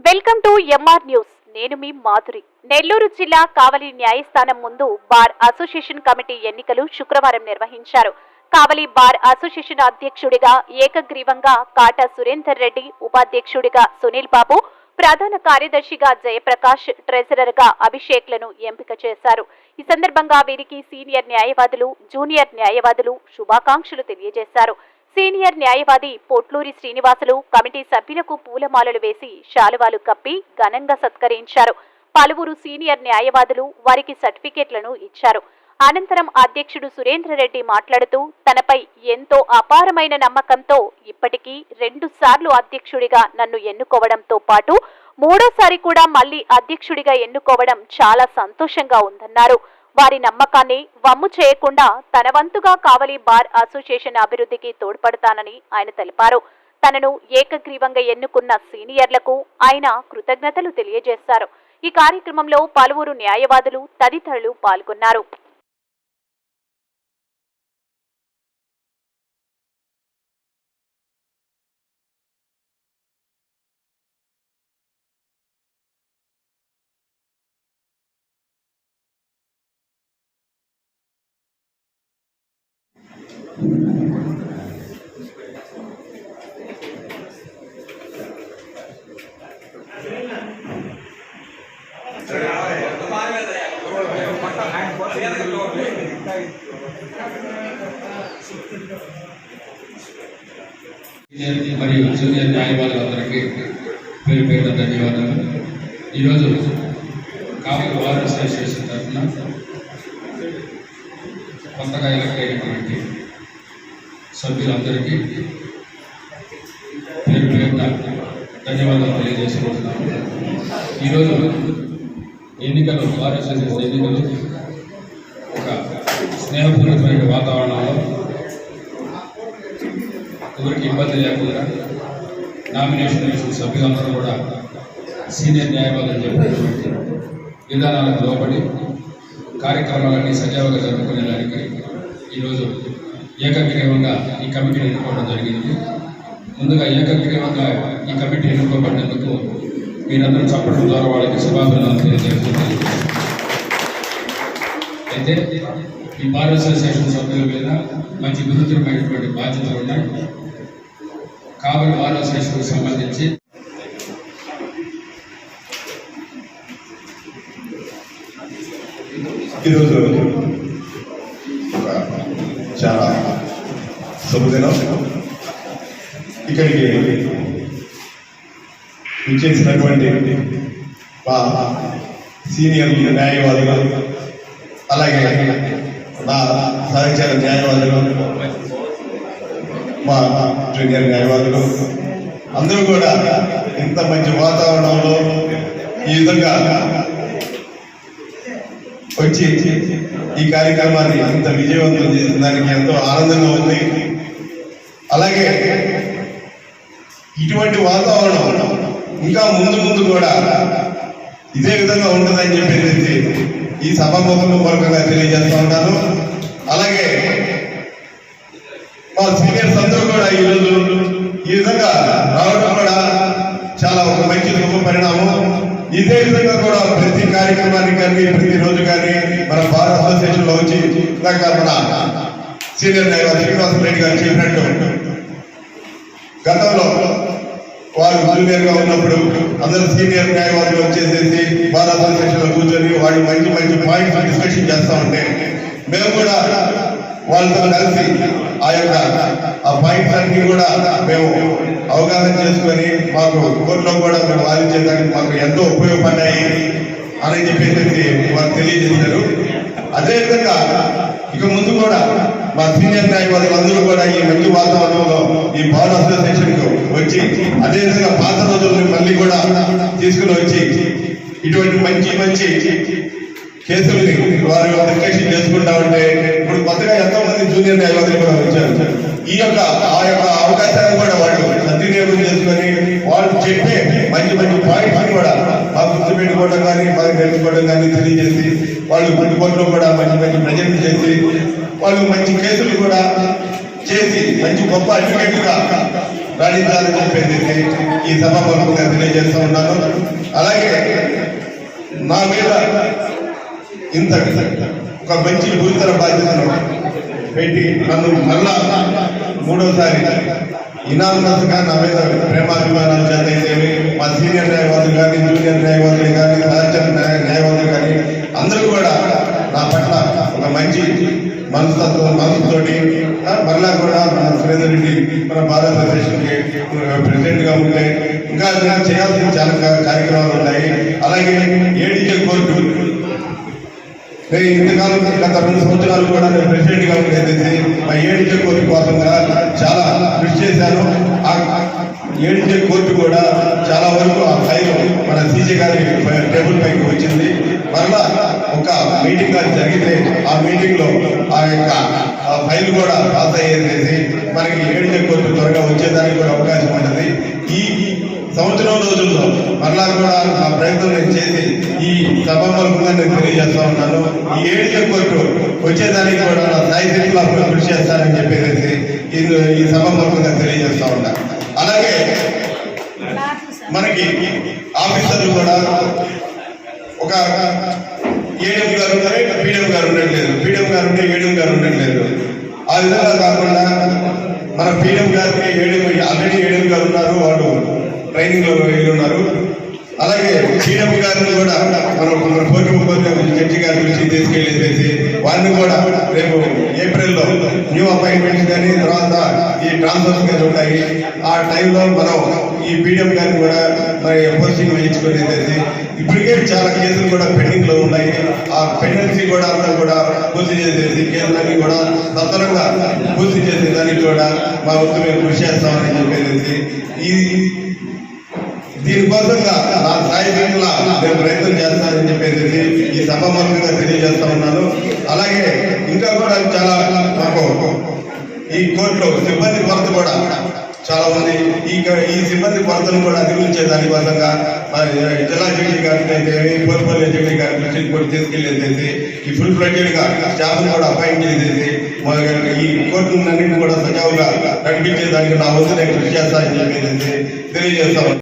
Welcome to MR news. నేను మీ మాధురి. నెల్లూరు జిల్లా కావలి న్యాయస్థానం ముందు బార్ అసోసియేషన్ కమిటీ ఎన్నికలు శుక్రవారం నిర్వహించారు. కావలి బార్ అసోసియేషన్ అధ్యక్షుడిగా ఏకగ్రీవంగా కాటా సురేందర్ రెడ్డి, ఉపాధ్యక్షుడిగా సునీల్ బాబు, ప్రధాన కార్యదర్శిగా జయప్రకాష్, ట్రెజరర్ గా అభిషేక్లను ఎంపిక చేశారు. ఈ సందర్భంగా వీరికి సీనియర్ న్యాయవాదులు, జూనియర్ న్యాయవాదులు శుభాకాంక్షలు తెలియజేశారు. సీనియర్ న్యాయవాది పొట్లూరి శ్రీనివాసులు కమిటీ సభ్యులకు పూలమాలలు వేసి శాలువాలు కప్పి ఘనంగా సత్కరించారు. పలువురు సీనియర్ న్యాయవాదులు వారికి సర్టిఫికెట్లను ఇచ్చారు. అనంతరం అధ్యక్షుడు సురేంద్రరెడ్డి మాట్లాడుతూ, తనపై ఎంతో అపారమైన నమ్మకంతో ఇప్పటికీ 2 సార్లు అధ్యక్షుడిగా నన్ను ఎన్నుకోవడంతో పాటు 3వ సారి కూడా మళ్లీ అధ్యక్షుడిగా ఎన్నుకోవడం చాలా సంతోషంగా ఉందన్నారు. వారి నమ్మకాన్ని వమ్ము చేయకుండా తన వంతుగా కావలి బార్ అసోసియేషన్ అభివృద్ధికి తోడ్పడతానని ఆయన తెలిపారు. తనను ఏకగ్రీవంగా ఎన్నుకున్న సీనియర్లకు ఆయన కృతజ్ఞతలు తెలియజేశారు. ఈ కార్యక్రమంలో పలువురు న్యాయవాదులు తదితరులు పాల్గొన్నారు. మరియు జూనియర్ న్యాయవాదులందరికీ పేరు పేరున ధన్యవాదాలు. ఈరోజు కావలి బార్ అసోసియేషన్ తరఫున కొత్తగా ఎలక్ట్ అయినటువంటి సభ్యులందరికీ పేరు పేరున ధన్యవాదాలు తెలియజేసుకుంటున్నాము. ఈరోజు ఎన్నికలు, బార్ అసోసియేషన్ ఎన్నికలు ఒక స్నేహపూర్వకమైన వాతావరణంలో ఎవరికి ఇబ్బంది లేకుండా నామినేషన్ వేసిన సభ్యులందరూ కూడా సీనియర్ న్యాయవాదులు చెప్పినటువంటి విధానాలకు లోబడి కార్యక్రమాలన్నీ సజావుగా జరుపుకునేదానికి ఈరోజు ఏకగ్రీవంగా ఈ కమిటీని ఎన్నుకోవడం జరిగింది. ముందుగా ఏకగ్రీవంగా ఈ కమిటీ ఎన్నుకోబడినందుకు మీరందరూ చప్పట్ల ద్వారా వాళ్ళకి శుభాభినందనలు తెలియజేస్తున్నారు. అయితే ఈ బార్ అసోసియేషన్ సభ్యుల మీద మంచి గురుతరమైనటువంటి బాధ్యతలు ఉన్నాయి. కావలి బార్ అసోసియేషన్కు సంబంధించి ఈరోజు చాలా శుభదినం. ఇక్కడికి ఇచ్చేసినటువంటి మా సీనియర్ న్యాయవాదులు, అలాగే నా సహచర న్యాయవాదులు, మా జూనియర్ న్యాయవాదులు అందరూ కూడా ఇంత మంచి వాతావరణంలో ఈ విధంగా వచ్చి ఈ కార్యక్రమాన్ని ఇంత విజయవంతం చేసిన దానికి ఎంతో ఆనందంగా ఉంది. అలాగే ఇటువంటి వాతావరణం ఇంకా ముందు ముందు కూడా ఇదే విధంగా ఉంటుందని చెప్పేసి ఈ సభాముఖంగా తెలియజేస్తూ ఉంటాను. అలాగే మా సీనియర్స్ అందరూ కూడా ఈరోజు ఈ విధంగా రావడం కూడా చాలా ఒక మంచి శుభ పరిణామం. ఇదే విధంగా కూడా ప్రతి కార్యక్రమాన్ని కానీ ప్రతి రోజు కానీ మన బార్ అసోసియేషన్ లో వచ్చి ఇందాక మన సీనియర్ న్యాయవాది శ్రీనివాస రెడ్డి గారు చెప్పినట్టు గతంలో వారు జూనియర్ గా ఉన్నప్పుడు అందరూ సీనియర్ న్యాయవాదులు వచ్చేసేసి బార్ అసోసియేషన్ లో కూర్చొని వాళ్ళు మంచి మంచి పాయింట్స్ డిస్కషన్ చేస్తూ ఉంటే మేము కూడా వాళ్ళతో కలిసి ఆ పాయింట్స్ అన్ని కూడా మేము అవగాహన చేసుకొని మాకు కోర్టులో కూడా మేము వాదించేదానికి మాకు ఎంతో ఉపయోగపడ్డాయి అని చెప్పేసి వారు తెలియజేశారు. అదేవిధంగా ఇక ముందు కూడా మా సీనియర్ న్యాయవాదులు అందరూ కూడా ఈ మంచి వాతావరణంలో ఈ బార్ అసోసియేషన్ కు వచ్చి అదేవిధంగా పాత రోజులను మళ్ళీ కూడా తీసుకుని వచ్చి ఇటువంటి మంచి మంచి కేసుల్ని వారు డిస్కషన్ చేసుకుంటా ఉంటే ఇప్పుడు కొత్తగా ఎంతో మంది జూనియర్ న్యాయవాదులు కూడా వచ్చారు. ఆ యొక్క అవకాశాన్ని కూడా వాళ్ళు సద్వినియోగం చేసుకొని వాళ్ళు చెప్పే మంచి మంచి పాయింట్స్ కూడా మాకు గుర్తుపెట్టుకోవడం కానీ మాకు తెలుసుకోవడం కానీ తెలియజేసి వాళ్ళు మంచి కోర్టులో కూడా మంచి మంచి ప్రజెంట్ చేసి వాళ్ళు మంచి కేసులు కూడా చేసి మంచి గొప్ప అడ్వకేట్ గా రాణించాలని చెప్పేసి ఈ సభాపూర్వకంగా తెలియజేస్తూ ఉన్నాను. అలాగే నా మీద ఇంత ఒక మంచి గురుతర బాధ్యతను పెట్టి నన్ను మళ్ళా మూడోసారి ఇనామస్గా నా మీద ప్రేమాభిమానాలు చేత అయితేవి మా సీనియర్ న్యాయవాదులు కానీ, జూనియర్ న్యాయవాదులు కానీ, సహచర న్యాయవాదులు కానీ అందరూ కూడా నా పట్ల ఒక మంచి మనసుతోటి మరలా కూడా మన సురేందర్ రెడ్డి మన బార్ అసోసియేషన్కి ప్రెసిడెంట్ గా ఉంటే ఇంకా చేయాల్సిన చాలా కార్యక్రమాలు ఉన్నాయి. అలాగే ఏడీజే కోర్టు నేను ఇంతకాలం గత 2 సంవత్సరాలు కూడా నేను ప్రెసిడెంట్ గా ఉండేది మా ఏడీజే కోర్టు కోసంగా చాలా కృషి చేశాను. ఆ ఏడీజే కోర్టు కూడా చాలా వరకు ఆ ఫైల్ మన సీజే గారి టేబుల్ పైకి వచ్చింది. మరలా ఒక మీటింగ్ అది జరిగితే ఆ మీటింగ్ లో ఆ యొక్క ఫైల్ కూడా పాస్ అయ్యేసి మనకి ఏడీజే కోర్టు త్వరగా వచ్చేదానికి కూడా అవకాశం ఉంటుంది. ఈ సంవత్సరం రోజుల్లో మరలా కూడా ఆ ప్రయత్నం నేను చేసి ఈ సభాముఖంగా నేను తెలియజేస్తా ఉన్నాను. ఈ ఏడీజే కోర్టు వచ్చేదానికి కూడా నా స్థాయి శక్తిలో కృషి చేస్తానని చెప్పేసి ఈ సభాముఖంగా తెలియజేస్తా ఉన్నాను. అలాగే మనకి ఆఫీసర్లు కూడా ఒక ఏడీఎం గారు ఉన్నారు, పీడీఎం గారు ఉండట్లేదు, పీడీఎం గారు ఉంటే ఏడీఎం గారు ఉండట్లేదు. ఆ విధంగా కాకుండా మన పీడీఎం గారికి ఆల్రెడీ ఏడీఎం గారు ఉన్నారు, వాళ్ళు ట్రైనింగ్ లో వెళ్ళి ఉన్నారు. అలాగే పీడీఎం గారిని కూడా మన కోర్టు జడ్జి గారి గురించి తీసుకెళ్ళేసేసి వారిని కూడా రేపు ఏప్రిల్లో న్యూ అపాయింట్మెంట్స్ కానీ తర్వాత ఈ ట్రాన్స్ఫర్స్ కానీ ఉంటాయి. ఆ టైంలో మనం ఈ పీడీఎం గారిని కూడా మరి పోస్టింగ్ వేయించుకునేసేసి ఇప్పటికే చాలా కేసులు కూడా పెండింగ్ లో ఉన్నాయి. ఆ పెండెన్సీ కూడా అంతా కూడా పూర్తి చేసేసి కేసులన్నీ కూడా సత్వరంగా పూర్తి చేసేదానికి కూడా మా వంతు మేము కృషి చేస్తామని చెప్పేసి దీనికోసంగా నా స్థాయి శక్తిలో నేను ప్రయత్నం చేస్తానని చెప్పేసి ఈ సభాముఖంగా తెలియజేస్తా ఉన్నాను. అలాగే ఇంకా కూడా చాలా మాకు ఈ కోర్టులో సిబ్బంది కొరత కూడా చాలా ఉంది. ఈ సిబ్బంది కొరతను కూడా అధిగమించే దానికోసంగా జిల్లా జడ్జి గారికి అయితే పోర్ట్ఫోలియో జడ్జి గారి దృష్టికి కూడా తీసుకెళ్లేసేసి ఈ ఫుల్ ఫ్లెడ్జెడ్ గా స్టాఫ్ కూడా అపాయింట్ చేసేసి ఈ కోర్టులన్నింటినీ కూడా సజావుగా నడిపించేదానికి నా వంతు నేను కృషి చేస్తానని చెప్పేసి తెలియజేస్తాను.